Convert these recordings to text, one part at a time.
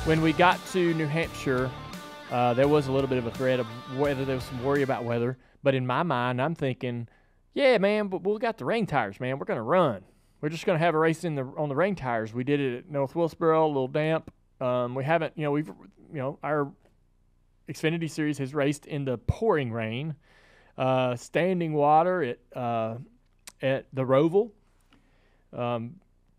when we got to New Hampshire, there was a little bit of a threat of weather. There was some worry about weather. But in my mind, I'm thinking, yeah, man, but we got the rain tires, man. We're going to run. We're just going to have a race on the rain tires. We did it at North Wilkesboro, a little damp. We haven't, our Xfinity Series has raced in the pouring rain, standing water at the Roval.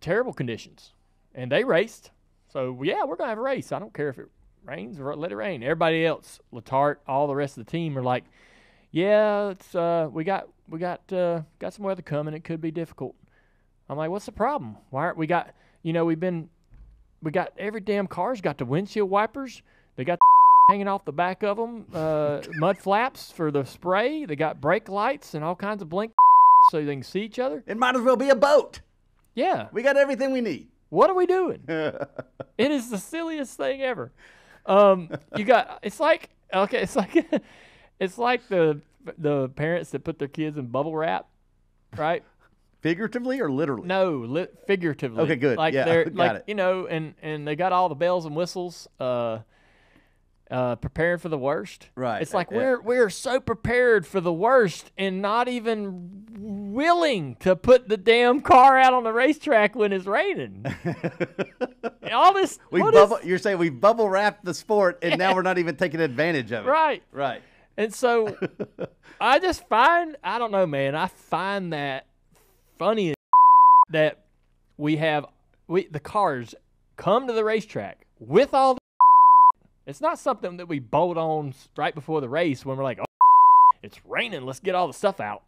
Terrible conditions. And they raced. So, yeah, we're going to have a race. I don't care if it rains or let it rain. Everybody else, Letarte, all the rest of the team are like, yeah, it's we got some weather coming. It could be difficult. I'm like, what's the problem? Why aren't we got every damn car's got the windshield wipers. They got hanging off the back of them, mud flaps for the spray. They got brake lights and all kinds of blink so they can see each other. It might as well be a boat. Yeah. We got everything we need. What are we doing? It is the silliest thing ever. It's like the parents that put their kids in bubble wrap, right? Figuratively or literally? No, figuratively. Okay, good. Like yeah, they're got like it. And they got all the bells and whistles, preparing for the worst. Right. It's like we're so prepared for the worst and not even willing to put the damn car out on the racetrack when it's raining. All this. You're saying we bubble wrapped the sport and now we're not even taking advantage of it. Right. Right. And so I don't know, man. I find that funny that the cars come to the racetrack with all the. It's not something that we bolt on right before the race when we're like, oh, it's raining. Let's get all the stuff out.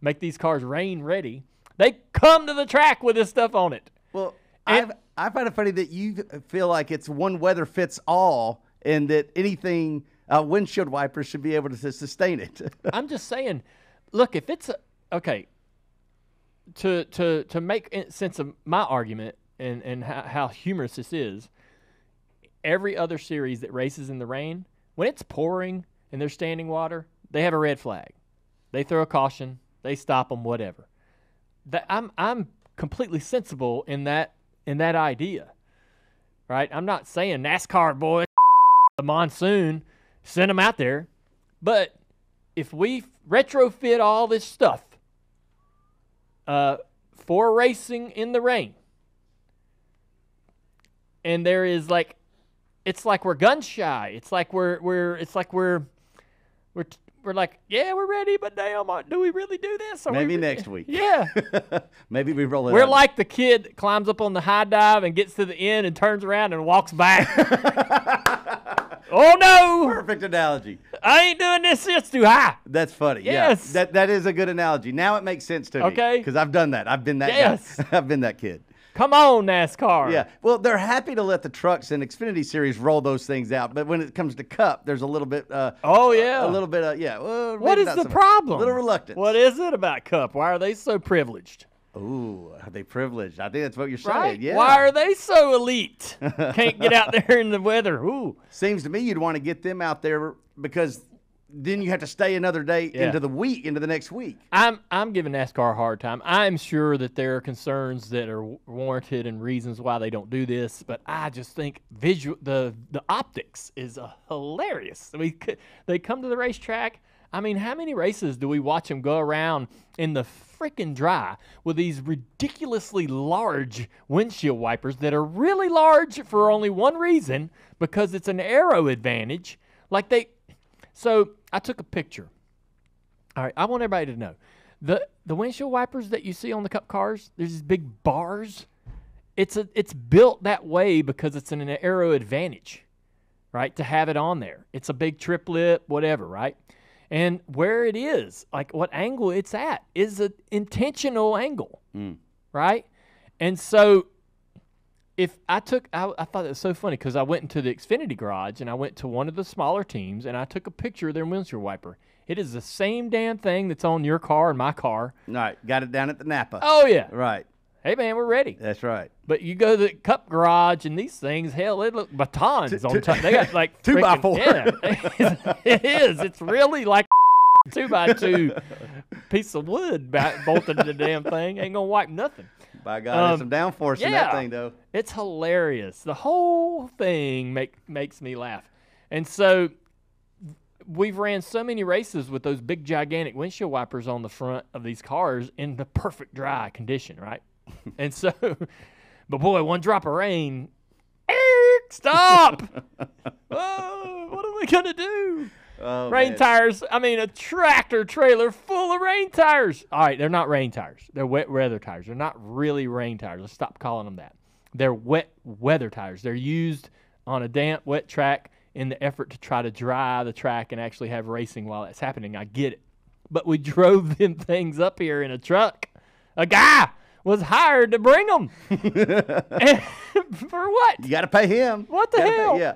Make these cars rain ready. They come to the track with this stuff on it. Well, I find it funny that you feel like it's one weather fits all and that anything windshield wipers should be able to sustain it. I'm just saying, look, if it's to make sense of my argument and how humorous this is, every other series that races in the rain, when it's pouring and there's standing water, they have a red flag. They throw a caution. They stop them, whatever. I'm completely sensible in that idea, right? I'm not saying NASCAR boys, the monsoon, send them out there. But if we retrofit all this stuff for racing in the rain, and there is like, it's like we're gun shy. It's like we're like, yeah, we're ready, but damn, do we really do this? Maybe next week. Yeah. Maybe we roll it We're out. like the kid that climbs up on the high dive and gets to the end and turns around and walks back. Oh, no. Perfect analogy. I ain't doing this. It's too high. That's funny. Yes. Yeah. That is a good analogy. Now it makes sense to me. Okay. Because I've done that. I've been that Yes. guy. I've been that kid. Come on, NASCAR. Yeah. Well, they're happy to let the trucks and Xfinity Series roll those things out, but when it comes to Cup, there's a little bit. Oh yeah. A little bit of Well, what is the problem? A little reluctance. What is it about Cup? Why are they so privileged? Ooh, are they privileged? I think that's what you're Right? saying. Yeah. Why are they so elite? Can't get out there in the weather. Ooh. Seems to me you'd want to get them out there because then you have to stay another day into the next week. I'm giving NASCAR a hard time. I'm sure that there are concerns that are warranted and reasons why they don't do this, but I just think the optics is hilarious. They come to the racetrack. I mean, how many races do we watch them go around in the freaking dry with these ridiculously large windshield wipers that are really large for only one reason, because it's an aero advantage. So I took a picture. All right, I want everybody to know. The windshield wipers that you see on the Cup cars, there's these big bars. It's built that way because it's an aero advantage, right, to have it on there. It's a big triplet, whatever, right? And where it is, like what angle it's at, is an intentional angle, right? And so I thought it was so funny because I went into the Xfinity garage and I went to one of the smaller teams and I took a picture of their windshield wiper. It is the same damn thing that's on your car and my car. All right, got it down at the Napa. Oh, yeah. Right. Hey, man, we're ready. That's right. But you go to the Cup garage and these things, hell, they look batons on top. They got like 2x4. Yeah, it is. It's really like 2x2 piece of wood bolted to the damn thing. Ain't going to wipe nothing. By God, there's some downforce in that thing, though. It's hilarious. The whole thing makes me laugh. And so we've ran so many races with those big, gigantic windshield wipers on the front of these cars in the perfect dry condition, right? And so, but boy, one drop of rain, stop! Oh, what are we going to do? Oh, rain man. tires. I mean, a tractor trailer full of rain tires. All right, they're not rain tires. They're wet weather tires. They're not really rain tires. Let's stop calling them that. They're wet weather tires. They're used on a damp, wet track in the effort to try to dry the track and actually have racing while that's happening. I get it. But we drove them things up here in a truck. A guy was hired to bring them. And for what? You got to pay him. What the hell? Yeah.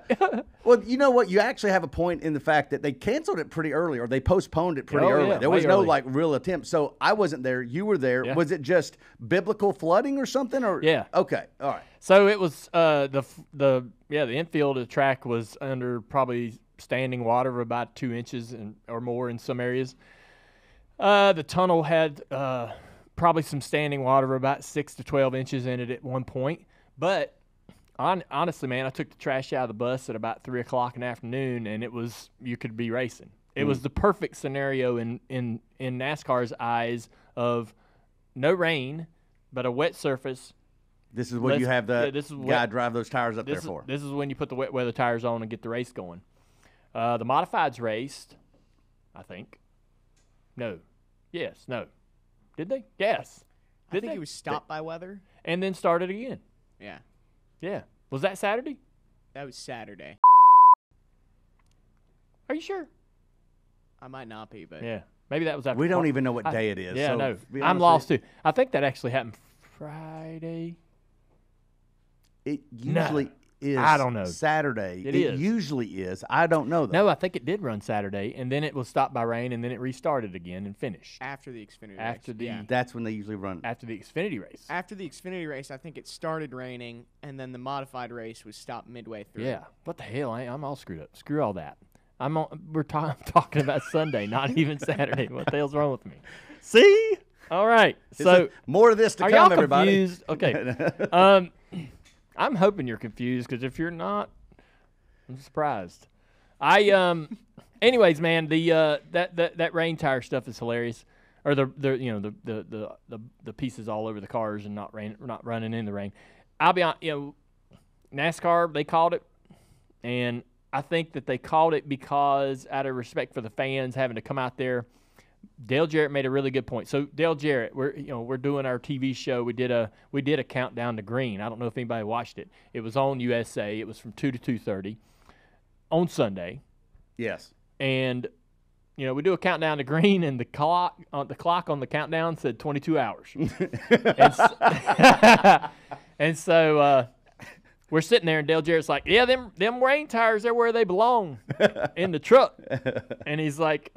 Well, you know what? You actually have a point in the fact that they canceled it pretty early, or they postponed it pretty early. Yeah, there was way no early. like real attempt. So I wasn't there. You were there. Yeah. Was it just biblical flooding or something? Or Yeah. Okay. All right. So it was the infield of the track was under probably standing water of about 2 inches or more in some areas. The tunnel had probably some standing water of about 6 to 12 inches in it at one point. But honestly, man, I took the trash out of the bus at about 3 o'clock in the afternoon, and you could be racing. It was the perfect scenario in NASCAR's eyes of no rain, but a wet surface. This is what you have the guy drive those tires up there This for. is when you put the wet weather tires on and get the race going. The modifieds raced, I think. No. Yes. No. Did they? Yes. I think it was stopped by weather. And then started again. Yeah. Yeah. Was that Saturday? That was Saturday. Are you sure? I might not be, but Yeah. Maybe that was after. We don't even know what day it is. Yeah, so no. to be I'm honest lost with too. I think that actually happened Friday. you, It usually is. I don't know. Saturday. It It is. usually is. I don't know though. No, I think it did run Saturday, and then it was stopped by rain, and then it restarted again and finished. after the Xfinity After race. the- yeah. That's when they usually run. After the Xfinity race. After the Xfinity race, I think it started raining, and then the modified race was stopped midway through. Yeah. What the hell? I'm all screwed up. Screw all that. We're talking about Sunday, not even Saturday. What the hell's wrong with me? See? All right. So More of this to are come, y'all everybody. confused? Okay. I'm hoping you're confused, because if you're not, I'm surprised. Anyways, man, that rain tire stuff is hilarious. Or the pieces all over the cars and not running in the rain. I'll be honest, NASCAR, they called it, and I think that they called it because out of respect for the fans having to come out there. Dale Jarrett made a really good point. So Dale Jarrett, we're doing our TV show. We did a countdown to green. I don't know if anybody watched it. It was on USA. It was from 2 to 2:30 on Sunday. Yes. And we do a countdown to green, and the clock on the countdown said 22 hours. and so we're sitting there, and Dale Jarrett's like, "Yeah, them rain tires, they're where they belong, in the truck." And he's like,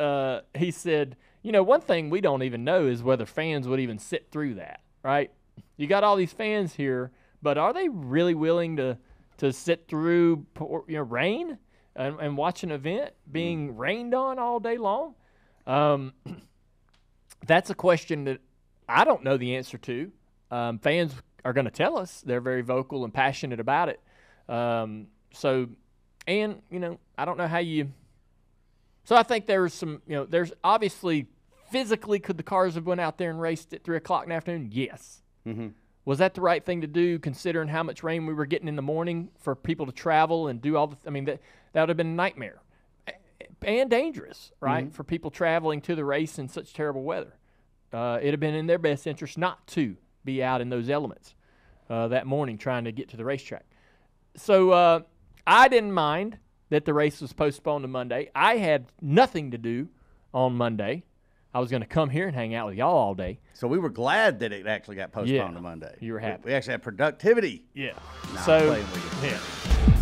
he said, one thing we don't even know is whether fans would even sit through that, right? You got all these fans here, but are they really willing to sit through rain and watch an event being rained on all day long? That's a question that I don't know the answer to. Fans are going to tell us. They're very vocal and passionate about it. I don't know how you. So I think there's some, there's obviously physically, could the cars have went out there and raced at 3 o'clock in the afternoon? Yes. Mm-hmm. Was that the right thing to do, considering how much rain we were getting in the morning for people to travel and do all the? That would have been a nightmare and dangerous, right, for people traveling to the race in such terrible weather. It'd have been in their best interest not to be out in those elements that morning trying to get to the racetrack. So I didn't mind that the race was postponed to Monday. I had nothing to do on Monday. I was going to come here and hang out with y'all all day. So we were glad that it actually got postponed to Monday. You were happy. We actually had productivity. Yeah. Nah, I'm So playing with you. yeah.